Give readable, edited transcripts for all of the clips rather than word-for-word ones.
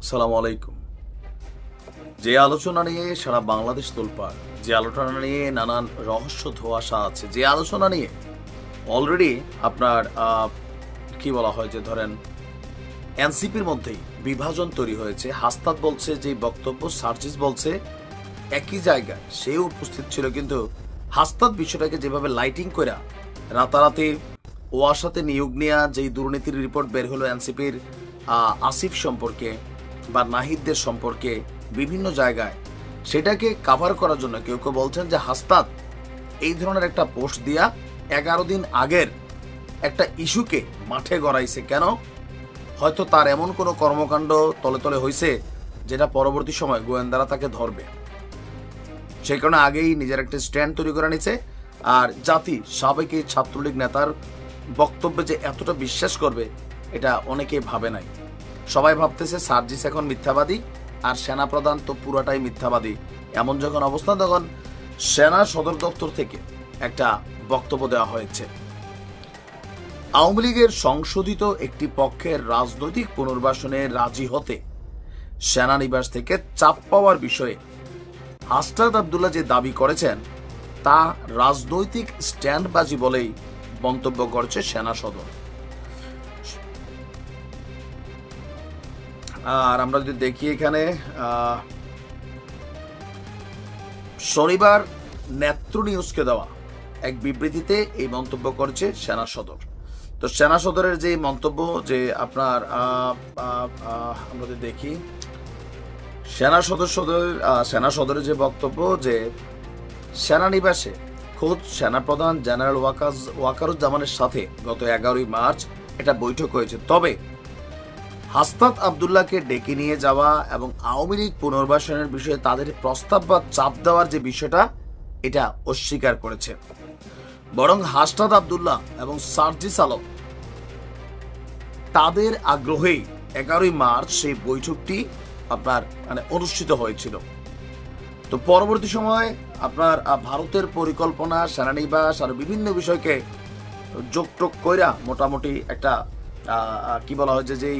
সালামু আলাইকুম। যে আলোচনা নিয়ে সারা বাংলাদেশ তোলপাড়, যে আলোচনা নিয়ে নানান রহস্য ধোঁয়াশা আছে, যে আলোচনা নিয়ে অলরেডি আপনার কি বলা হয় যে ধরেন এনসিপির মধ্যেই বিভাজন তৈরি হয়েছে। হাসনাত বলছে যে বক্তব্য, সার্জিস বলছে একই জায়গায় সেও উপস্থিত ছিল, কিন্তু হাসনাত বিষয়টাকে যেভাবে লাইটিং করে রাতারাতি ওয়াসাতে নিয়োগ নেওয়া যেই দুর্নীতির রিপোর্ট বের হলো এনসিপির আসিফ সম্পর্কে বা নাহিদদের সম্পর্কে বিভিন্ন জায়গায়, সেটাকে কাভার করার জন্য কেউ কেউ বলছেন যে হাসনাত এই ধরনের একটা পোস্ট দিয়া 11 দিন আগের একটা ইস্যুকে মাঠে গড়াইছে। কেন? হয়তো তার এমন কোনো কর্মকাণ্ড তলে তলে হয়েছে যেটা পরবর্তী সময় গোয়েন্দারা তাকে ধরবে, সেই কারণে আগেই নিজের একটা স্ট্যান্ড তৈরি করে নিছে। আর জাতি সাবেক এই ছাত্রলীগ নেতার বক্তব্যে যে এতটা বিশ্বাস করবে এটা অনেকেই ভাবে নাই। সবাই ভাবতেছে সার্জিস এখন মিথ্যাবাদী আর সেনাপ্রধান তো পুরাটাই মিথ্যাবাদী। এমন যখন অবস্থা, তখন সেনা সদর দপ্তর থেকে একটা বক্তব্য দেওয়া হয়েছে। আওয়ামী লীগের সংশোধিত একটি পক্ষের রাজনৈতিক পুনর্বাসনে রাজি হতে সেনানিবাস থেকে চাপ পাওয়ার বিষয়ে হাসনাত আব্দুল্লাহ যে দাবি করেছেন তা রাজনৈতিক স্ট্যান্ডবাজি বলেই মন্তব্য করছে সেনা সদর। আর আমরা যদি দেখি এখানে শনিবার নেত্র নিউজকে দেওয়া এক বিবৃতিতে এই মন্তব্য করেছে সেনা সদর। তো সেনা সদরের যে মন্তব্য, যে আপনার আমরা যদি দেখি সেনা সদরের যে বক্তব্য, যে সেনানিবাসে খোদ সেনাপ্রধান জেনারেল ওয়াকারুজ্জামানের সাথে গত 11ই মার্চ এটা বৈঠক হয়েছে। তবে হাসনাত আব্দুল্লাহকে ডেকে নিয়ে যাওয়া এবং আওয়ামী লীগ পুনর্বাসনের বিষয়ে তাদের প্রস্তাব বা চাপ দেওয়ার যে বিষয়টা, এটা অস্বীকার করেছে। বরং হাসনাত আব্দুল্লাহ এবং সার্জিস আলম তাদের আগ্রহেই 11ই মার্চ সেই বৈঠকটি আপনার অনুষ্ঠিত হয়েছিল। তো পরবর্তী সময় আপনার ভারতের পরিকল্পনা, সেনানিবাস আর বিভিন্ন বিষয়কে যোগটোগ কইরা মোটামুটি একটা কি বলা হয়েছে, যেই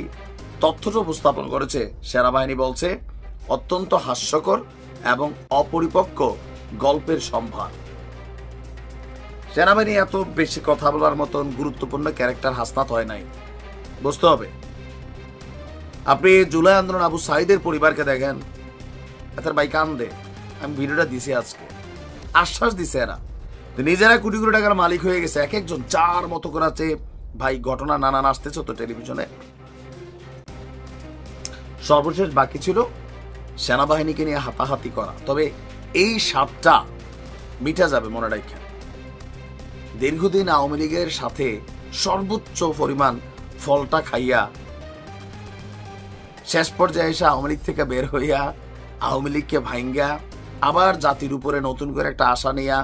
তথ্যটা উপস্থাপন করেছে সেনাবাহিনী বলছে অত্যন্ত হাস্যকর এবং অপরিপক্ক গল্পের সম্ভার। সেনাবাহিনী এত বেশি কথা বলার মতন গুরুত্বপূর্ণ ক্যারেক্টার হাসনাত হয় নাই, বুঝতে হবে। আপনি জুলাই আন্দোলন আবু সাইদের পরিবারকে দেখেন, এদের ভাই কান্দে। আমি ভিডিওটা দিছি আজকে, আশ্বাস দিছে এরা নিজেরা কোটি কোটি টাকার মালিক হয়ে গেছে, এক একজন যার মতো করে আছে। ভাই ঘটনা নানান আসতেছে তো টেলিভিশনে। সর্বশেষ বাকি ছিল সেনাবাহিনীকে নিয়ে হাতাহাতি করা। তবে এই স্বাদটা মিটা যাবে মনে রাখেন। দীর্ঘদিন আওয়ামী লীগের সাথে সর্বোচ্চ পরিমাণ ফলটা খাইয়া শেষ পর্যায়ে এসে আওয়ামী লীগ থেকে বের হইয়া আওয়ামী লীগকে ভাঙ্গা আবার জাতির উপরে নতুন করে একটা আশা নিয়া,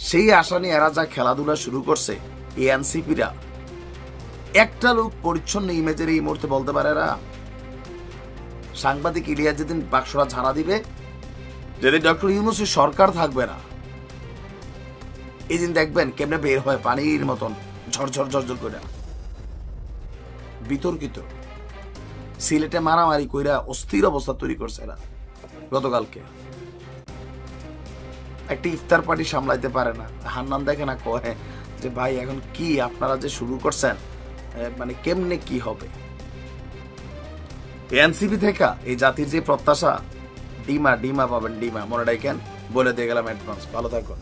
সেই আশা নিয়ে এরা যা খেলাধুলা শুরু করছে, এই এনসিপিরা একটা লোক পরিচ্ছন্ন ইমেজের এই মুহূর্তে বলতে পারে এরা সাংবাদিক ইলিয়াস যেদিন বাক্সরা ঝাড়া দিবে, যেদিন ডক্টর ইউনূসের সরকার থাকবে না, এই দিন দেখবেন কেমনে বের হয় পানির মতন ঝরঝর ঝরঝর করে। বিতর্কিত সিলেটে মারামারি কইরা অস্থির অবস্থা তৈরি করছে এরা। গতকালকে একটা ইফতার পার্টি সামলাইতে পারে না, হান্নান দেখে না কয়ে যে ভাই এখন কি আপনারা যে শুরু করছেন, কেমনে কি হবে। এনসিপি থেকে এই জাতির যে প্রত্যাশা, ডিমা পাবেন, ডিমা মনে রাখেন, বলে দিয়ে গেলাম অ্যাডভান্স। ভালো থাকুন।